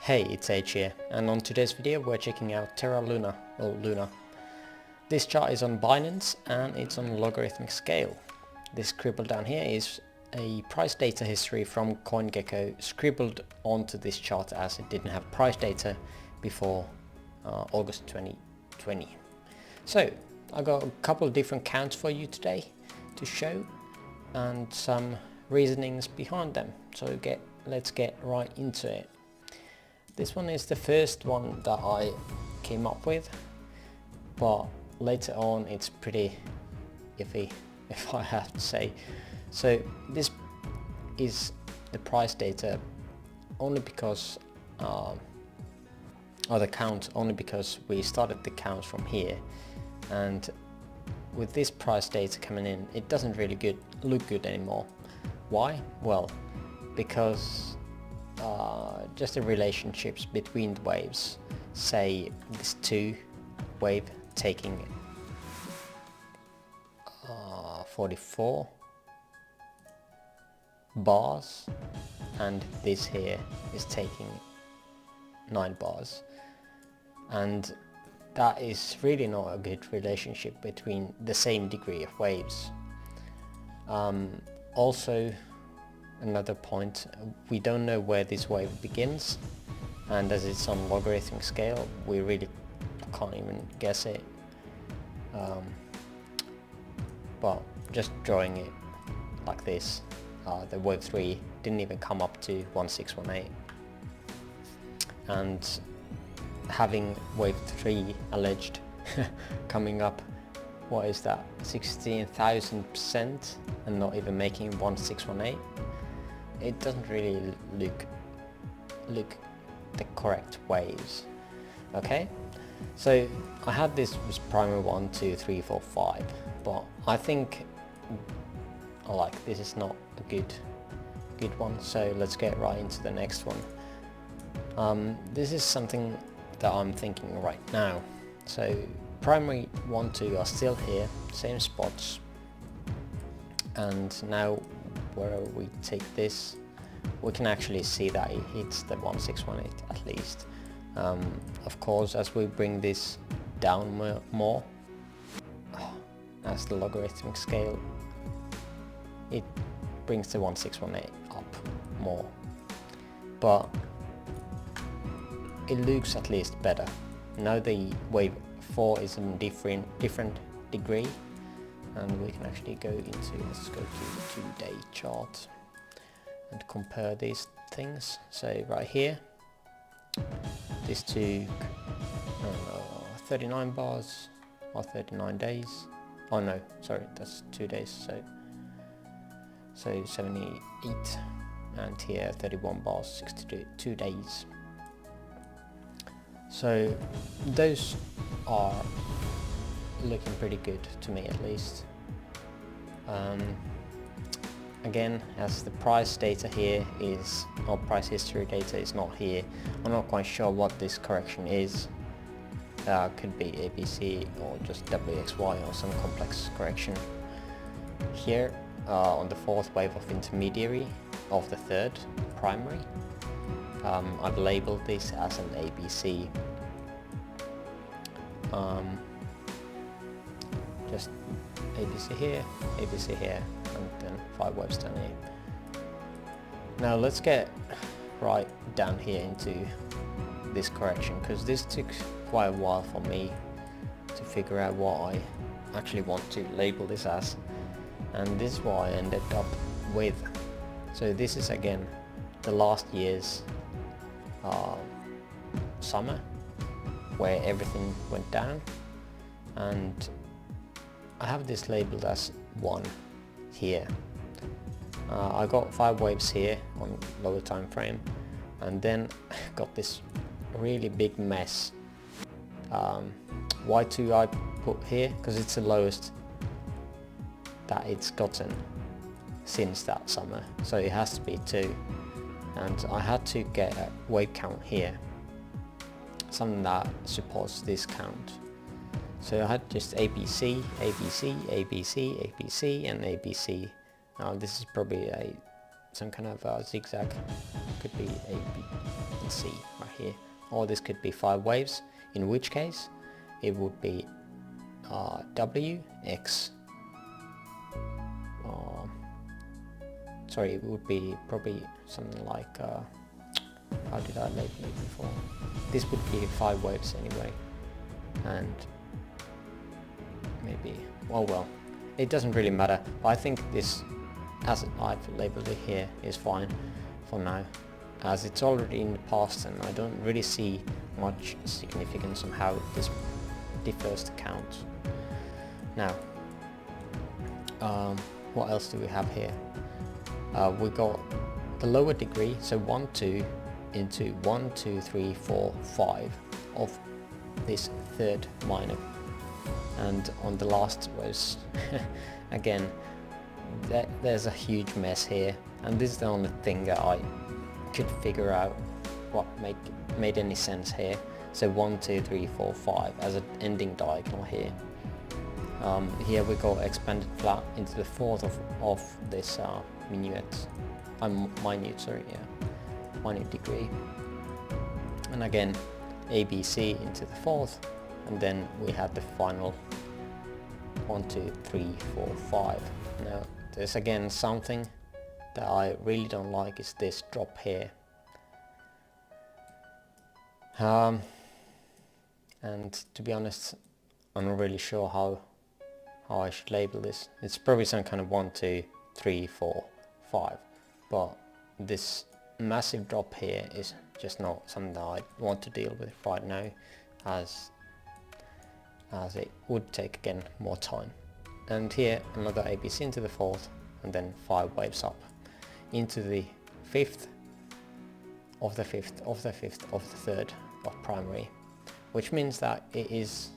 Hey, it's H here, and on today's video we're checking out TERRA Luna. This chart is on Binance and it's on logarithmic scale. This scribbled down here is a price data history from CoinGecko scribbled onto this chart as it didn't have price data before August 2020. So I got a couple of different counts for you today to show and some reasonings behind them. So let's get right into it. This one is the first one that I came up with, but later on it's pretty iffy, if I have to say. So this is the price data only because, or the count only because we started the count from here, and with this price data coming in, it doesn't really look good anymore. Why? Well, because just the relationships between the waves, say this 2 wave taking 44 bars and this here is taking 9 bars, and that is really not a good relationship between the same degree of waves. Also, another point, we don't know where this wave begins, and as it's on logarithmic scale we really can't even guess it, but just drawing it like this, the wave 3 didn't even come up to 1618, and having wave 3 alleged coming up, what is that, 16,000% and not even making 1618, it doesn't really look the correct waves. Okay, so I had this was primary 1, 2, 3, 4, 5, but I think this is not a good one, so let's get right into the next one. This is something that I'm thinking right now. So primary 1, 2 are still here, same spots, and now where we take this, we can actually see that it hits the 1618 at least. Of course, as we bring this down more, as the logarithmic scale, it brings the 1618 up more, but it looks at least better. Now the wave 4 is in different degree, and we can actually go into, let's go to the 2-day chart and compare these things. So right here, this took 39 bars or 39 days. Oh no, sorry, that's 2 days. So 78, and here 31 bars, 62 days. So those are looking pretty good to me, at least. Again, as the price data here is, or price history data is not here, I'm not quite sure what this correction is. Could be ABC or just WXY or some complex correction. Here on the 4th wave of intermediary of the 3rd primary, I've labeled this as an ABC. Just ABC here, and then 5 waves down here. Now let's get right down here into this correction, because this took quite a while for me to figure out what I actually want to label this as, and this is what I ended up with. So this is again the last year's summer, where everything went down, and I have this labeled as 1 here. I got 5 waves here on lower time frame, and then got this really big mess. Y2 I put here because it's the lowest that it's gotten since that summer, so it has to be 2, and I had to get a wave count here, something that supports this count. So I had just ABC, ABC, ABC, ABC, and ABC. Now this is probably some kind of zigzag, could be A, B, and C right here, or this could be 5 waves, in which case it would be W, X, sorry, it would be probably something like, how did I label it before? This would be 5 waves anyway, and maybe, oh well, it doesn't really matter. I think this, as I've labeled it here, is fine for now, as it's already in the past and I don't really see much significance on how this differs to count. Now, what else do we have here? We got the lower degree, so 1, 2 into 1, 2, 3, 4, 5 of this third minor. And on the last was again, there's a huge mess here, and this is the only thing that I could figure out what made any sense here. So 1, 2, 3, 4, 5 as an ending diagonal here. Here we go expanded flat into the fourth of this minute, minute degree, and again ABC into the fourth, and then we had the final 1, 2, 3, 4, 5. Now there's again something that I really don't like, is this drop here. And to be honest, I'm not really sure how I should label this. It's probably some kind of 1, 2, 3, 4, 5, but this massive drop here is just not something that I want to deal with right now, as it would take again more time. And here another ABC into the fourth, and then 5 waves up into the fifth of the fifth of the fifth of the third of primary, which means that it is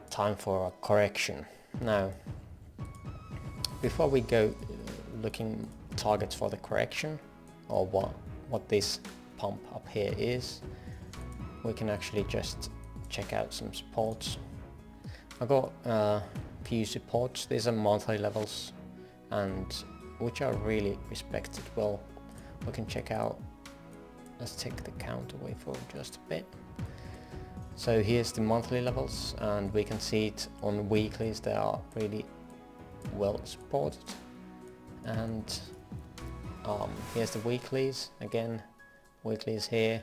time for a correction. Now, before we go looking targets for the correction, or what this pump up here is, we can actually just check out some supports. I got a few supports. These are monthly levels, and which are really respected well. We can check out, let's take the count away for just a bit. So here's the monthly levels, and we can see it on weeklies. They are really well supported, and here's the weeklies again. Weeklies here,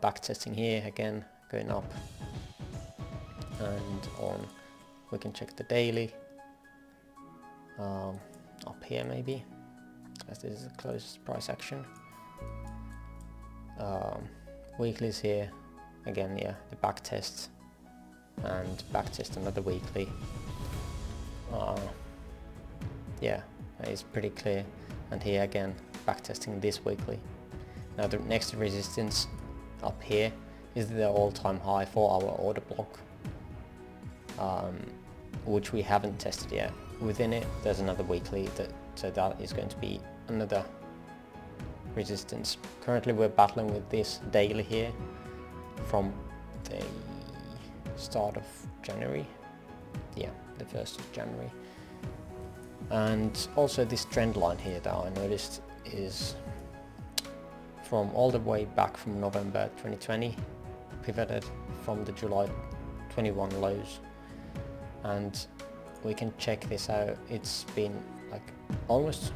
back testing here again, going up, and on we can check the daily up here maybe, as this is the closest price action. Weeklies here again, yeah, the back test, and back test another weekly. Yeah, that is pretty clear. And here again, back testing this weekly. Now the next resistance up here is the all-time high for our order block, which we haven't tested yet. Within it there's another weekly, so that is going to be another resistance. Currently we're battling with this daily here from the start of January, yeah, the 1st of January. And also this trend line here that I noticed is from all the way back from November 2020, pivoted from the July 21 lows, and we can check this out. It's been like almost,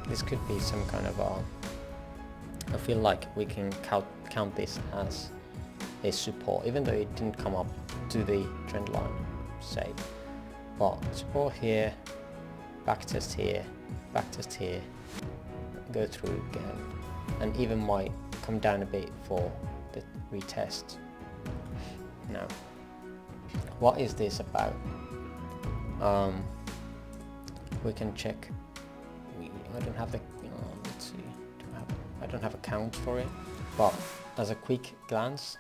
this could be some kind of I feel like we can count this as a support, even though it didn't come up to the trend line, say. But support here, backtest here, backtest here, go through again, and even might come down a bit for the retest. Now, what is this about? We can check. I don't have the. Let's see. I don't have a count for it, but as a quick glance,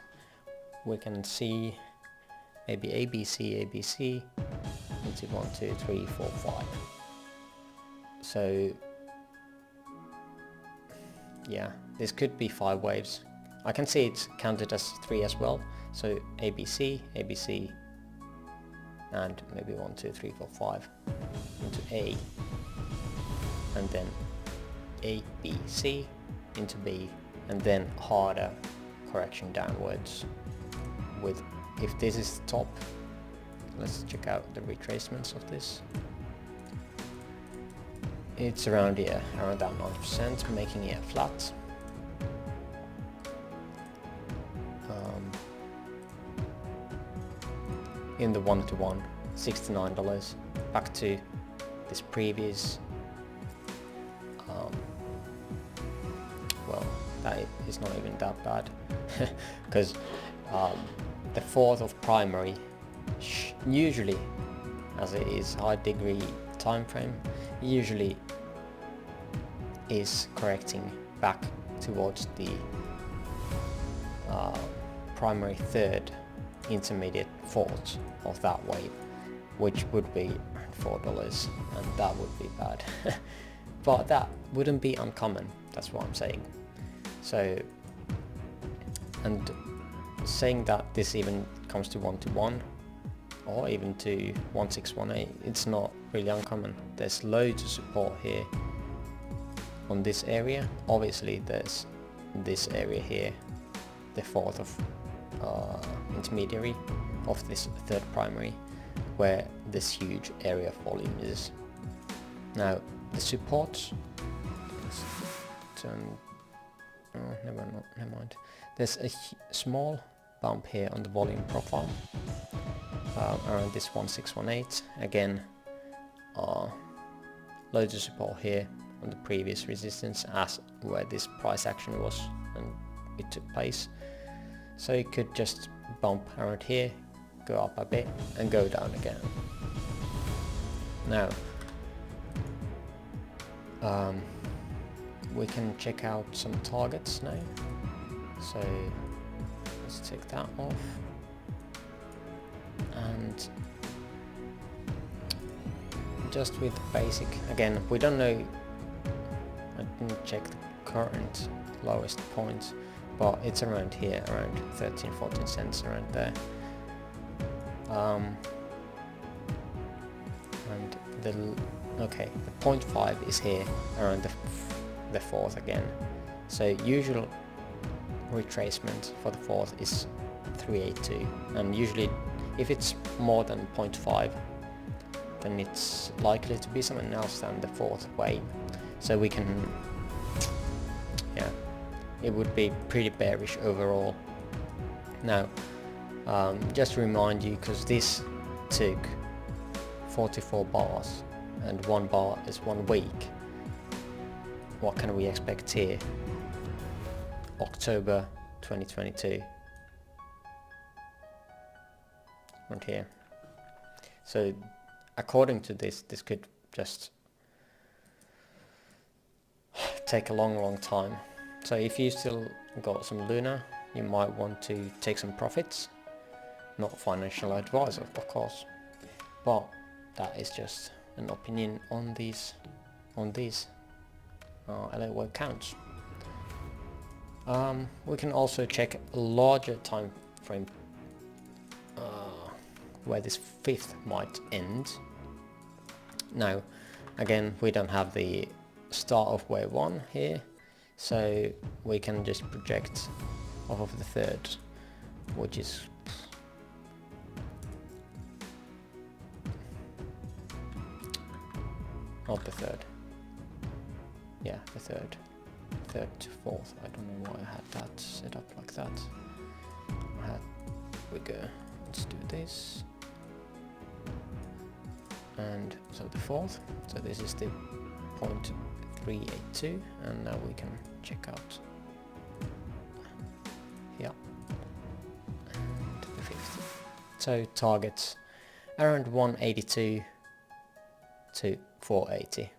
we can see maybe ABC into 1, 2, 3, 4, 5. So yeah, this could be 5 waves. I can see it's counted as 3 as well. So ABC, and maybe 1, 2, 3, 4, 5 into A, and then ABC into B, and then harder correction downwards. With if this is the top, let's check out the retracements of this. It's around here, around that 9%, making it flat. In the 1-to-1, $69, back to this previous, well, that is not even that bad, because the fourth of primary usually, as it is high degree time frame, usually is correcting back towards the primary third intermediate fourth of that wave, which would be $4, and that would be bad. But that wouldn't be uncommon, that's what I'm saying. So, and saying that this even comes to 1-to-1 or even to 1618, it's not really uncommon. There's loads of support here on this area. Obviously there's this area here, the fourth of intermediary of this third primary, where this huge area of volume is. Now the support, never mind. There's a small bump here on the volume profile around this 1618. Again, loads of support here on the previous resistance as where this price action was and it took place. So it could just bump around here, go up a bit and go down again. Now we can check out some targets now. So let's take that off, and just with basic, again, we don't know, I didn't check the current lowest point, but it's around here, around 13-14 cents, around there. And the 0.5 is here around the fourth again. So usual retracement for the fourth is 382, and usually if it's more than 0.5, then it's likely to be something else than the fourth wave. So we can, yeah, it would be pretty bearish overall. Now just to remind you, because this took 44 bars and 1 bar is 1 week, what can we expect here? October 2022, right here. So according to this could just take a long time. So if you still got some Luna, you might want to take some profits. Not financial advice, of course, but that is just an opinion on these Elliott Wave counts. We can also check a larger time frame where this fifth might end. Now again, we don't have the start of wave 1 here, so we can just project off of the third, which is not the third, yeah, the third to fourth. I don't know why I had that set up like that. We go, let's do this, and so the fourth, so this is the 0.382, and now we can check out here, and the fifth. So targets around 182 to 480,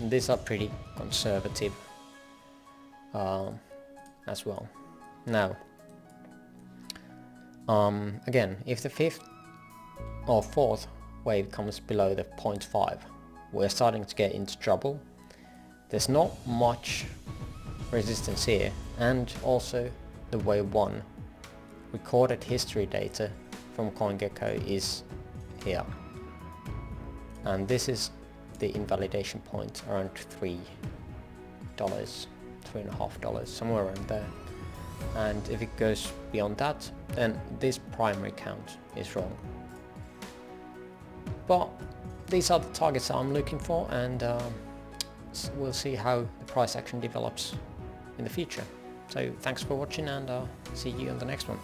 and these are pretty conservative as well. Now again, if the fifth or fourth wave comes below the 0.5, we're starting to get into trouble. There's not much resistance here, and also the wave 1 recorded history data from CoinGecko is here, and this is the invalidation point around $3, $3.50, somewhere around there. And if it goes beyond that, then this primary count is wrong. But these are the targets I'm looking for, and we'll see how the price action develops in the future. So thanks for watching, and see you on the next one.